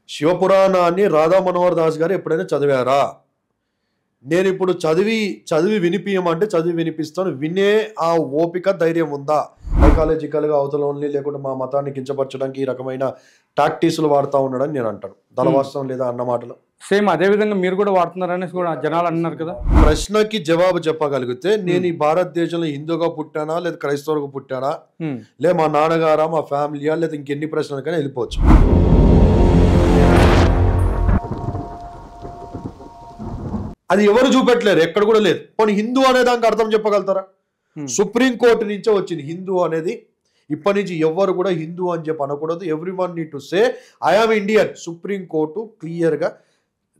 శివపురాణాన్ని రాధా మనోహర్ దాస్ గారు ఎప్పుడైనా చదివారా? నేను ఇప్పుడు చదివి వినిపియమంటే చదివి వినిపిస్తాను. వినే ఆ ఓపిక, ధైర్యం ఉందా? సైకాలజికల్‌గా అవతలోల్ని లేకుంటే మా మతాన్ని కించపరచడానికి ఈ రకమైన టాక్టిక్స్‌లు వాడుతా ఉన్నాడని నేను అంటాను. వాస్తవం లేదా అన్న మాటలు? సేమ్ అదే విధంగా మీరు కూడా వాడుతున్నారనేసి కూడా జనాలు అన్నారు కదా. ప్రశ్నకి జవాబు చెప్పగలిగితే నేను ఈ భారతదేశంలో హిందూగా పుట్టానా లేదా క్రైస్తవుగా పుట్టానా, లే మా నాన్నగారా, మా ఫ్యామిలీయా, లేదా ఇంకెన్ని ప్రశ్నలకైనా వెళ్ళిపోవచ్చు. అది ఎవరు చూపెట్టలేరు, ఎక్కడ కూడా లేదు. పోనీ హిందూ అనే దానికి అర్థం చెప్పగలుగుతారా? సుప్రీంకోర్టు నుంచే వచ్చింది హిందూ అనేది. ఇప్పటి నుంచి ఎవ్వరు కూడా హిందూ అని చెప్పి అనకూడదు. Everyone need to say I am Indian. Supreme court క్లియర్గా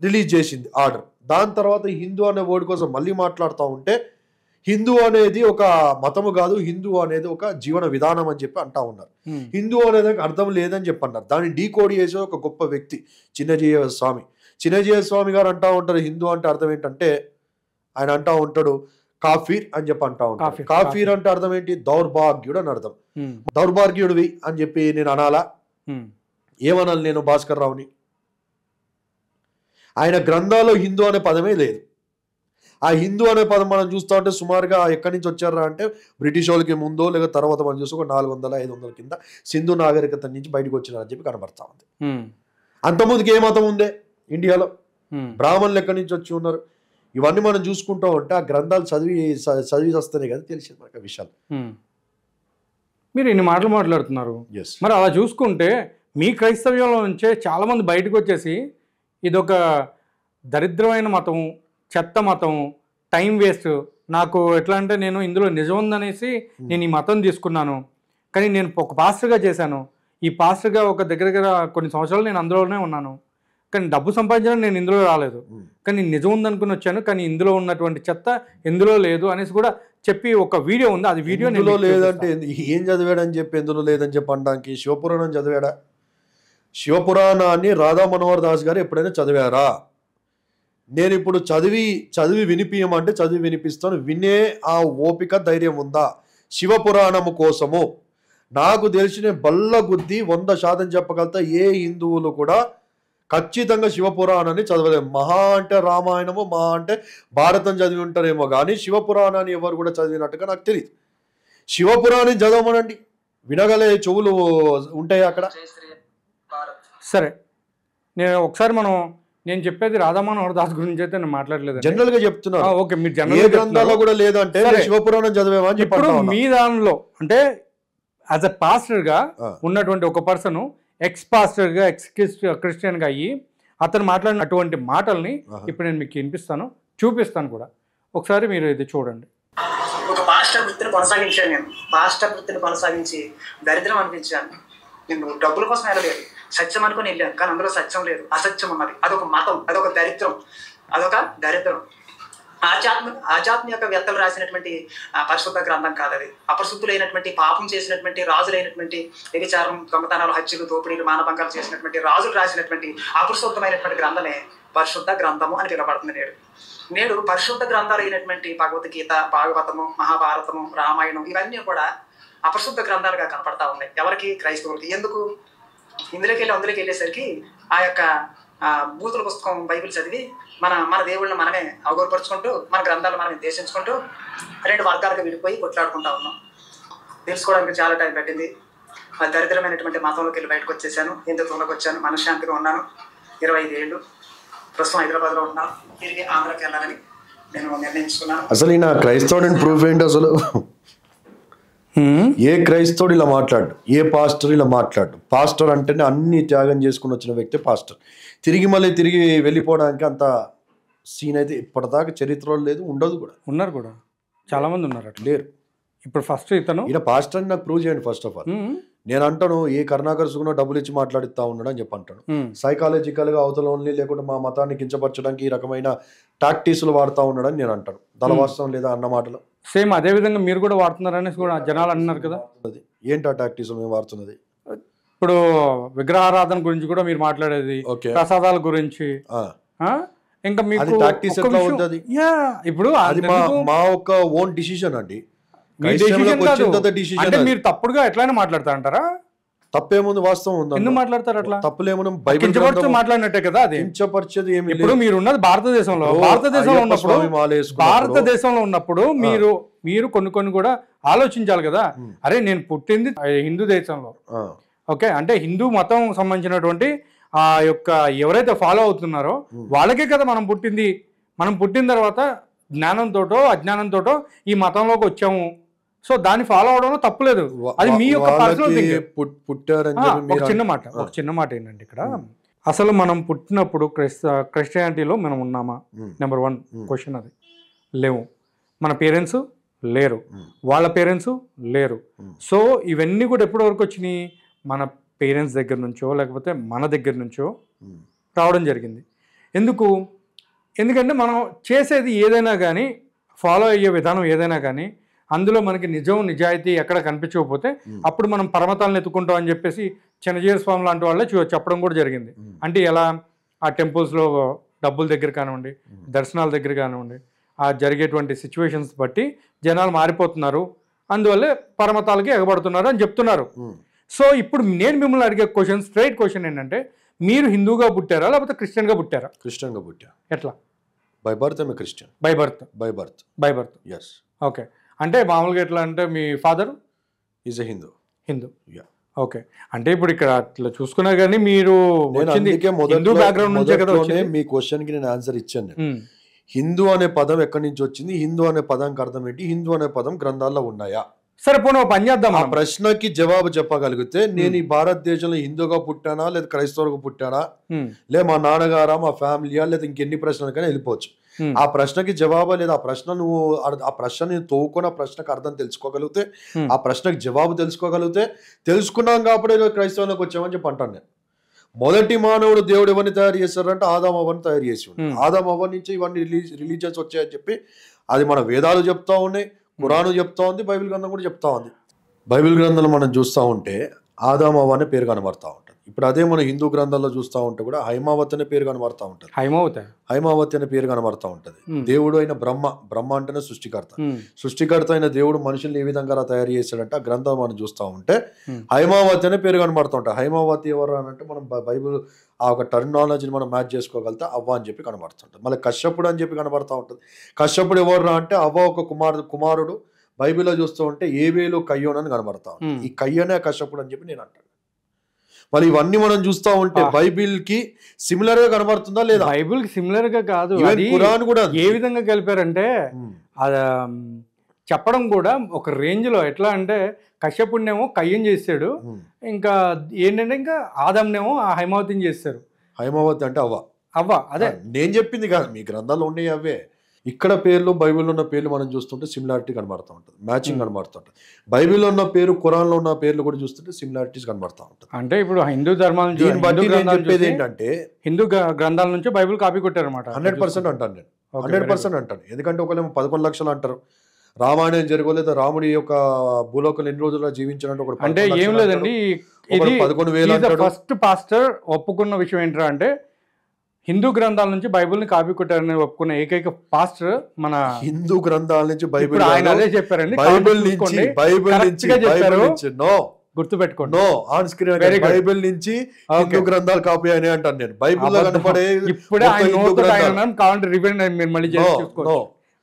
రిలీజ్ చేసింది ఆర్డర్. దాని తర్వాత హిందూ అనే వర్డ్ కోసం మళ్ళీ మాట్లాడుతూ ఉంటే హిందూ అనేది ఒక మతము కాదు, హిందూ అనేది ఒక జీవన విధానం అని చెప్పి అంటా ఉన్నారు. హిందూ అనేది అర్థం లేదని చెప్పి అన్నారు. దాన్ని డీకోడ్ చేసే ఒక గొప్ప వ్యక్తి చిన్నజీవ స్వామి. చిన్నజీవ స్వామి గారు అంటా ఉంటారు హిందూ అంటే అర్థం ఏంటంటే, ఆయన అంటా ఉంటాడు కాఫీర్ అని చెప్పి అంటా ఉంటాడు. కాఫీర్ అంటే అర్థం ఏంటి? దౌర్భాగ్యుడు అని అర్థం. దౌర్భాగ్యుడివి అని చెప్పి నేను అనాలా? ఏమనాలి నేను భాస్కర్ రావుని? ఆయన గ్రంథాల్లో హిందూ అనే పదమే లేదు. ఆ హిందూ అనే పదం మనం చూస్తూ ఉంటే సుమారుగా ఎక్కడి నుంచి వచ్చారా అంటే బ్రిటిష్ వాళ్ళకి ముందో లేదా తర్వాత మనం చూసి ఒక 400-500 కింద సింధు నాగరికత నుంచి బయటకు వచ్చినారని చెప్పి కనబడతా ఉంది. అంతకుముందుకు ఏ మతం ఉందే ఇండియాలో? బ్రాహ్మణులు ఎక్కడి నుంచి వచ్చి ఉన్నారు? ఇవన్నీ మనం చూసుకుంటూ ఉంటే ఆ గ్రంథాలు చదివి వస్తేనే కదా తెలిసింది మనకు విషయాలు. మీరు ఇన్ని మాటలు మాట్లాడుతున్నారు. మరి అలా చూసుకుంటే మీ క్రైస్తవ్యంలో నుంచే చాలామంది బయటకు వచ్చేసి ఇదొక దరిద్రమైన మతం, చెత్త మతం, టైం వేస్ట్, నాకు ఎట్లా అంటే నేను ఇందులో నిజం ఉందనేసి నేను ఈ మతం తీసుకున్నాను, కానీ నేను ఒక పాస్టర్గా చేశాను, ఈ పాస్టర్గా ఒక దగ్గర కొన్ని సంవత్సరాలు నేను అందులోనే ఉన్నాను, కానీ డబ్బు సంపాదించడం నేను ఇందులో రాలేదు, కానీ నిజం ఉందనుకుని వచ్చాను, కానీ ఇందులో ఉన్నటువంటి చెత్త ఎందులో లేదు అనేసి కూడా చెప్పి ఒక వీడియో ఉంది. అది వీడియో ఎందులో లేదంటే ఏం చదివాడని చెప్పి ఎందులో లేదని చెప్పి అనడానికి శివపురాణం చదివాడా? శివపురాణాన్ని రాధా మనోహర్ దాస్ గారు ఎప్పుడైనా చదివారా? నేను ఇప్పుడు చదివి వినిపియమంటే చదివి వినిపిస్తాను. వినే ఆ ఓపిక, ధైర్యం ఉందా? శివపురాణము కోసము నాకు తెలిసిన బల్ల గుద్ది 100% చెప్పగలుగుతా. ఏ హిందువులు కూడా ఖచ్చితంగా శివపురాణాన్ని చదవలేము. మహా అంటే రామాయణము, మహా అంటే భారతం చదివి ఉంటారేమో కానీ శివపురాణాన్ని ఎవరు కూడా చదివినట్టుగా నాకు తెలియదు. శివపురాణాన్ని చదవమనండి, వినగలే చెవులు ఉంటాయి అక్కడ. సరే, నేను చెప్పేది రాధా మనోహర్ దాస్ గురించి అయితే నేను మాట్లాడలేదు, జనరల్ గా చెప్తున్నా. ఓకే, మీరు జనరల్ గ్రంథాల్లో కూడా లేదంటే శివపురాణం చదివేమని ఇప్పుడు మీ దానిలో అంటే యాజ్ అ పాస్టర్ గా ఉన్నటువంటి ఒక పర్సన్ ఎక్స్ పాస్టర్ గా క్రిస్టియన్ గా అయ్యి అతను మాట్లాడిన అటువంటి మాటల్ని ఇప్పుడు నేను మీకు వినిపిస్తాను, చూపిస్తాను కూడా. ఒకసారి మీరు ఇది చూడండి. ఒక పాస్టర్ వృత్తిని కొనసాగించాను. నేను పాస్టర్ వృత్తిని కొనసాగించి దరిద్రం అనిపించాను. నేను డబ్బుల కోసం వెళ్ళలేదు, సత్యం అనుకుని వెళ్ళాను, కానీ అందులో సత్యం లేదు, అసత్యం ఉన్నది. అదొక మతం, అదొక దరిద్రం. ఆధ్యాత్మిక రాసినటువంటి పరిశుద్ధ గ్రంథం కాదు అది. అపరిశుద్ధులైనటువంటి, పాపం చేసినటువంటి రాజులైనటువంటి, వ్యభిచారం, దొంగతనాలు, హత్యలు, దోపిడీలు, మానభంగాలు చేసినటువంటి రాజులు రాసినటువంటి అపరిశుద్ధమైనటువంటి గ్రంథమే పరిశుద్ధ గ్రంథము అని పిలువబడుతుంది. నేడు పరిశుద్ధ గ్రంథాలు అయినటువంటి భగవద్గీత, భాగవతము, మహాభారతము, రామాయణం ఇవన్నీ కూడా అపరిశుద్ధ గ్రంథాలుగా కనపడతా ఉన్నాయి. ఎవరికి? క్రైస్తవులకి. ఎందుకు? అందులోకి వెళ్ళేసరికి ఆ యొక్క బూతుల పుస్తకం బైబిల్ చదివి మన దేవుళ్ళని మనమే అవగౌరపరుచుకుంటూ, మన గ్రంథాలు మనమే దేశించుకుంటూ 2 వర్గాలుగా విడిపోయి కొట్లాడుకుంటా ఉన్నాం. తెలుసుకోవడానికి చాలా టైం పట్టింది. ఆ దరిద్రమైనటువంటి మతంలోకి వెళ్ళి బయటకు వచ్చేసాను. హిందుత్వంలోకి వచ్చాను. మనశ్శాంతిగా ఉన్నాను. 25 ఏళ్ళు ప్రస్తుతం హైదరాబాద్లో ఉన్నాను. తిరిగి ఆంధ్రాకి వెళ్ళాలని నేను నిర్ణయించుకున్నాను. అసలు ఈయన క్రైస్తవుడిని ప్రూఫ్ ఏంటి? అసలు ఏ క్రైస్తవుడు ఇలా మాట్లాడు, ఏ పాస్టర్ ఇలా మాట్లాడు? పాస్టర్ అంటేనే అన్ని త్యాగం చేసుకుని వచ్చిన వ్యక్తి పాస్టర్. తిరిగి వెళ్ళిపోవడానికి అంత సీన్ అయితే ఇప్పటిదాకా చరిత్రలో లేదు, ఉండదు కూడా. ఉన్నారు కూడా, చాలా మంది ఉన్నారు అట్లా. లేరు. ఇప్పుడు ఫస్ట్ ఈయన పాస్టర్ అని నాకు ప్రూవ్ చేయండి ఫస్ట్ ఆఫ్ ఆల్. నేను అంటాను ఏ కరుణాకర్ సుగుణ డబ్బులు ఇచ్చి మాట్లాడిస్తా ఉన్నాడు అని చెప్పి అంటాను. సైకాలజికల్గా అవతలోల్ని లేకుంటే మా మతాన్ని కించపరచడానికి ఈ రకమైన టాక్టిక్స్లు వాడుతూ ఉన్నాడని నేను అంటాను. వాస్తవం లేదా అన్న మాటలు? సేమ్ అదే విధంగా మీరు కూడా వాడుతున్నారనేసి కూడా జనాలు అన్నారు కదా. ఏంటి ఆ టాక్టిక్స్ మేము వాడుతున్నది? ఇప్పుడు విగ్రహారాధన గురించి కూడా మీరు మాట్లాడేది, ప్రసాదాల గురించి. ఇంకా మీకు టాక్టిక్స్ ఎట్లా అవుతుంది? ఇప్పుడు అది మా ఒక ఓన్ డిసిషన్ అండి. అంటే మీరు తప్పుడుగా ఎట్లయినా మాట్లాడతా అంటారా? తప్పేముంది, వాస్తవం ఉంది. ఎందుకు మాట్లాడతారు అట్లా? తప్పులేమో బైబిల్ కించపరుస్తూ మాట్లాడినట్టే కదా అది. కించపరిచేది ఏమి లేదు. ఇప్పుడు మీరు ఉన్నది భారతదేశంలో ఉన్నప్పుడు మీరు కొన్ని కూడా ఆలోచించాలి కదా. అరే నేను పుట్టింది హిందూ దేశంలో, ఓకే, అంటే హిందూ మతం సంబంధించినటువంటి ఆ యొక్క ఎవరైతే ఫాలో అవుతున్నారో వాళ్ళకే కదా మనం పుట్టింది. మనం పుట్టిన తర్వాత జ్ఞానంతోటో అజ్ఞానంతోటో ఈ మతంలోకి వచ్చాము. సో దాన్ని ఫాలో అవడంలో తప్పులేదు. అది మీ యొక్క పర్సనల్ థింగ్. ఒక చిన్న మాట ఏంటంటే ఇక్కడ అసలు మనం పుట్టినప్పుడు క్రిస్టియానిటీలో మనం ఉన్నామా? నెంబర్ 1 క్వశ్చన్ అది. లేవు. మన పేరెంట్స్ లేరు, వాళ్ళ పేరెంట్స్ లేరు. సో ఇవన్నీ కూడా ఎప్పటి వరకు వచ్చినాయి? మన పేరెంట్స్ దగ్గర నుంచో లేకపోతే మన దగ్గర నుంచో రావడం జరిగింది. ఎందుకంటే మనం చేసేది ఏదైనా కానీ, ఫాలో అయ్యే విధానం ఏదైనా కానీ అందులో మనకి నిజాయితీ ఎక్కడ కనిపించకపోతే అప్పుడు మనం పరమతాలను ఎత్తుకుంటాం అని చెప్పేసి చిన్నజీర స్వామి లాంటి వాళ్ళే చెప్పడం కూడా జరిగింది. అంటే ఎలా ఆ టెంపుల్స్లో డబ్బుల దగ్గర కానివ్వండి, దర్శనాల దగ్గర కానివ్వండి, ఆ జరిగేటువంటి సిచ్యువేషన్స్ బట్టి జనాలు మారిపోతున్నారు, అందువల్లే పరమతాలకి ఎగబడుతున్నారు అని చెప్తున్నారు. సో ఇప్పుడు నేను మిమ్మల్ని అడిగే స్ట్రైట్ క్వశ్చన్ ఏంటంటే, మీరు హిందూగా పుట్టారా లేకపోతే క్రిస్టియన్గా పుట్టారా? క్రిస్టియన్గా పుట్టా. ఎట్లా? By birth I'm Christian. By birth. Yes. Okay. అంటే మామూలుగా ఎట్లా అంటే మీ father is a Hindu. Okay. అంటే ఇప్పుడు ఇక్కడ అట్లా చూసుకున్నా కానీ మీరు హిందూ బ్యాక్గ్రౌండ్ నుంచే కదా వచ్చింది. మీ క్వశ్చన్ కి నేను ఆన్సర్ ఇచ్చాను. హిందూ అనే పదం ఎక్కడి నుంచి వచ్చింది? హిందూ అనే పదానికి అర్థం ఏంటి? హిందూ అనే పదం గ్రంథాల్లో ఉన్నాయా? సరే పోనీ పని చేద్దాం. ఆ ప్రశ్నకి జవాబు చెప్పగలిగితే నేను ఈ భారతదేశంలో హిందూగా పుట్టానా లేదా క్రైస్తవుగా పుట్టానా, లే మా నాన్నగారా, మా ఫ్యామిలీయా, లేదా ఇంకెన్ని ప్రశ్నలకైనా వెళ్ళిపోవచ్చు. ఆ ప్రశ్నకి జవాబా లేదా ఆ ప్రశ్నని తోవుకొని ఆ ప్రశ్నకు అర్థం తెలుసుకోగలిగితే, ఆ ప్రశ్నకి జవాబు తెలుసుకోగలిగితే, తెలుసుకున్నాం కాబట్టి క్రైస్తవంలోకి వచ్చామని చెప్పి అంటాను నేను. మొదటి మానవుడు దేవుడు ఎవరిని తయారు చేశారంటే ఆదాం అవ్వని తయారు చేసి ఉన్నాడు. ఆదాం అవ్వ నుంచి ఇవన్నీ రిలీజియన్స్ వచ్చాయని చెప్పి అది మన వేదాలు చెప్తా ఉన్నాయి, ఖురాను చెప్తా ఉంది, బైబిల్ గ్రంథం కూడా చెప్తా ఉంది. బైబిల్ గ్రంథంలో మనం చూస్తూ ఉంటే ఆదాం అవ్వ అనే పేరు కనబడతా ఉంటుంది. ఇప్పుడు అదే మన హిందూ గ్రంథాల్లో చూస్తూ ఉంటే కూడా హైమావతి అనే పేరు కనబడతా ఉంటుంది. హైమావతి అనే పేరు కనబడతా ఉంటుంది. దేవుడు అయిన బ్రహ్మ అంటేనే సృష్టికర్త అయిన దేవుడు మనుషుల్ని ఏ విధంగా తయారు చేశాడంటే ఆ గ్రంథం మనం చూస్తూ ఉంటే హైమావతి అనే పేరు కనబడుతూ ఉంటాయి. హైమావతి ఎవరు అని అంటే మనం బైబిల్ ఆ ఒక టర్మినాలజీని మనం మ్యాచ్ చేసుకోగలిగితే అవ్వ అని చెప్పి కనబడుతుంటుంది. మళ్ళీ కశ్యపుడు అని చెప్పి కనబడతా ఉంటుంది. కశ్యపుడు ఎవరు అంటే అవ్వ ఒక కుమారుడు. బైబిల్లో చూస్తూ ఉంటే ఏవేలు కయ్యోన్ అని కనబడతా ఉంటుంది. ఈ కయ్యనే కశ్యపుడు అని చెప్పి నేను అంటాను. మరి ఇవన్నీ మనం చూస్తూ ఉంటే బైబిల్ కి సిమిలర్ గా కనబడుతుందా లేదా? బైబిల్ కి సిమిలర్ గా కాదు, ఖురాన్ కూడా ఏ విధంగా కలిపారంటే అది చెప్పడం కూడా ఒక రేంజ్ లో. ఎట్లా అంటే కశ్యపుణ్యేమో కయ్యం చేశాడు, ఇంకా ఏంటంటే ఇంకా ఆదంనేమో ఆ హైమావతిని చేశారు. హైమావతి అంటే అవ్వ. అదే నేను చెప్పింది కాదు, మీ గ్రంథాలు ఉన్నాయి అవే. ఇక్కడ పేర్లు బైబిల్లో ఉన్న పేర్లు మనం చూస్తుంటే సిమిలారిటీ కనబడుతూ ఉంటుంది, మ్యాచింగ్ కనబడుతూ ఉంటుంది. బైబిల్లో ఉన్న పేరు ఖురాన్లో ఉన్న పేర్లు కూడా చూస్తుంటే సిమిలారిటీస్ కనబడుతూ ఉంటుంది. అంటే ఇప్పుడు హిందూ ధర్మాల చెప్పేది ఏంటంటే హిందూ గ్రంథాల నుంచి బైబిల్ కాపీ కొట్టారు అనమాట. 100% అంటాను నేను, 100% అంటాను. ఎందుకంటే ఒకళ్ళేమో 11 లక్షలు అంటారు, రామాయణం జరగలేదు, రాముడి యొక్క భూలోకలు ఎన్ని రోజుల్లో జీవించినట్టు. అంటే ఏం లేదండి, 11,000. ఫస్ట్ పాస్టర్ ఒప్పుకున్న విషయం ఏంటంటే అంటే హిందూ గ్రంథాల నుంచి బైబిల్ని కాపీ కొట్టారని ఒప్పుకున్న ఏకైక పాస్టర్ మన హిందూ గ్రంథాల నుంచి బైబిల్. ఆయన అదే చెప్పారండి, గుర్తుపెట్టుకోండి. నో ఆన్ స్క్రీన్ బైబిల్ నుంచి హిందూ గ్రంథాలు కాపీ అని అంటాను నేను. బైబిల్ కనపడే ఇప్పుడే కావాలంటే రివెండ్ మీరు మళ్ళీ చేసుకోవచ్చు.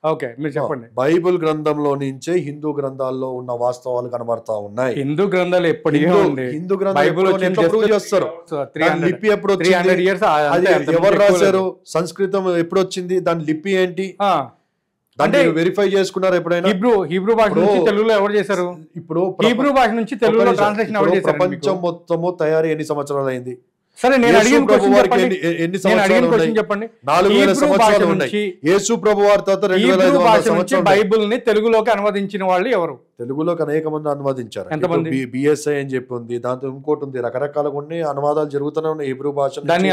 ఓకే, మీరు చెప్పండి. బైబిల్ గ్రంథంలో నుంచే హిందూ గ్రంథాల్లో ఉన్న వాస్తవాలు కనబడతా ఉన్నాయి. హిందూ గ్రంథాలు ఎప్పటికీ హిందూ గ్రంథాలు చేస్తారు. లిపి ఎప్పుడు వచ్చింది, ఎవరు రాశారు, సంస్కృతం ఎప్పుడు వచ్చింది, దాని లిపి ఏంటి అంటే వెరిఫై చేసుకున్నారు ఎప్పుడైనా? హీబ్రూ భాష నుంచి తెలుగులో ఎవరు చేశారు? ఇప్పుడు హీబ్రూ భాష నుంచి తెలుగులో ట్రాన్స్లేషన్ ఎవరు చేశారు? ప్రపంచం మొత్తము తయారీ ఎన్ని సంవత్సరాలు అయింది? సరే, నేను అడిగిన క్వశ్చన్ చెప్పండి. 4000 సంవత్సరాలు ఉన్నాయి. యేసు ప్రభు వారి తర్వాత 2500 సంవత్సరాలు. బైబిల్ ని తెలుగులోకి అనువదించిన వాళ్ళు ఎవరు? తెలుగులోకి అనేక మంది అనువాదించారు. బిఎస్ఐ అని చెప్పి ఉంది, దాంతో ఇంకోటి ఉంది, రకరకాలుగా ఉన్నాయి, అనువాదాలు జరుగుతూనే ఉన్నాయి. హీబ్రూ భాష దాన్ని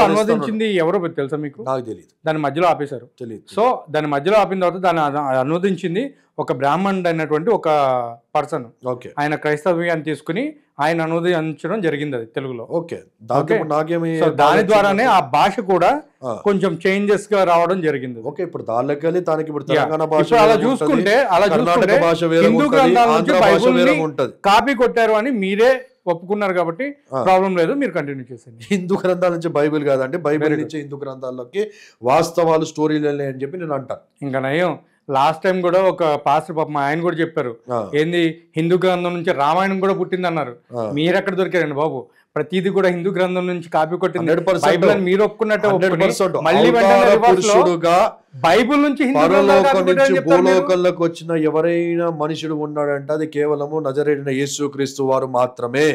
అనువదించింది ఎవరో తెలుసా మీకు? నాకు తెలియదు. దాని మధ్యలో ఆపేశారు, తెలియదు. సో దాని మధ్యలో ఆపిన తర్వాత దాన్ని అనువదించింది ఒక బ్రాహ్మణుడు అయినటువంటి ఒక పర్సన్. ఆయన క్రైస్తవ్యాన్ని తీసుకుని ఆయన అనువదించడం జరిగింది అది తెలుగులో. దాని ద్వారానే ఆ భాష కూడా కొంచెం చేంజెస్ గా రావడం జరిగింది. ఓకే, ఇప్పుడు దానిలోకి వెళ్ళి దానికి ఇప్పుడు తెలంగాణ భాష ఇప్పుడు అలా చూసుకుంటే కర్ణాటక భాష వేరే హిందూ ఉంటది, గ్రంథాల నుంచి ఆంధ్ర భాష వేరే బైబిల్ని ఉంటది. కాపీ కొట్టారు అని మీరే ఒప్పుకున్నారు కాబట్టి ప్రాబ్లం లేదు, మీరు కంటిన్యూ చేసేయండి. హిందూ గ్రంథాల నుంచి బైబిల్ కాదండి, బైబిల్ నుంచి హిందూ గ్రంథాల్లోకి వాస్తవాలు స్టోరీలు అని చెప్పి నేను అంటాను. ఇంకా నయం, లాస్ట్ టైం కూడా ఒక పాస్టర్ పాపం ఆయన కూడా చెప్పారు, ఏంది హిందూ గ్రంథం నుంచి రామాయణం కూడా పుట్టింది అన్నారు. మీరు ఎక్కడ దొరికారండి బాబు? ప్రతిది కూడా హిందూ గ్రంథం నుంచి కాపీ కొట్టింది. బైబిల్ అని మీరు ఒప్పుకున్నట్టే మళ్ళీ బైబిల్ నుంచి భూలోకంలోకి వచ్చిన ఎవరైనా మనుషుడు ఉన్నాడంటే అది కేవలము నజరేయుడైన యేసుక్రీస్తు వారు మాత్రమే.